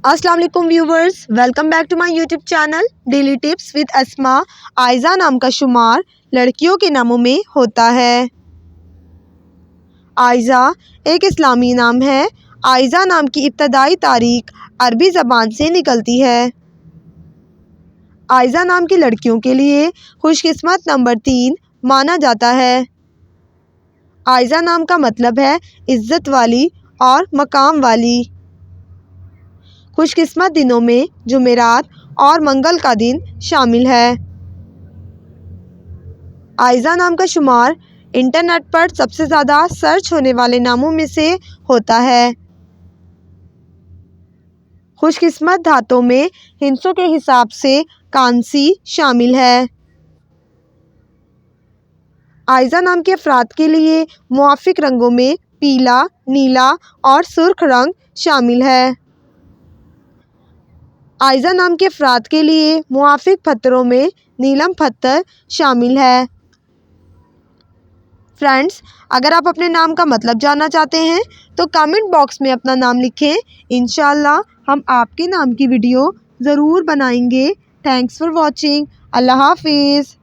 अस्सलाम वालेकुम viewers, welcome back to my YouTube channel daily tips with Asma. Ayeza नाम का शुमार लड़कियों के नामों में होता है। आयज़ा एक इस्लामी नाम है। आयज़ा नाम की इब्तदाई तारीख अरबी ज़बान से निकलती है। आयज़ा नाम की लड़कियों के लिए खुशकिस्मत नंबर 3 माना जाता है। आयज़ा नाम का मतलब है इज़्ज़त वाली और मकाम वाली। खुशकिस्मत दिनों में जुमेरात और मंगल का दिन शामिल है। आयज़ा नाम का शुमार इंटरनेट पर सबसे ज़्यादा सर्च होने वाले नामों में से होता है। खुशकिस्मत धातों में हिंसों के हिसाब से कांसी शामिल है। आयज़ा नाम के अफराद के लिए मुआफिक रंगों में पीला, नीला और सुर्ख रंग शामिल है। आयज़ा नाम के अफराद के लिए मुआफिक पत्थरों में नीलम पत्थर शामिल है। फ्रेंड्स, अगर आप अपने नाम का मतलब जानना चाहते हैं तो कमेंट बॉक्स में अपना नाम लिखें। इंशाल्लाह हम आपके नाम की वीडियो ज़रूर बनाएंगे। Thanks for watching. अल्लाह हाफिज़।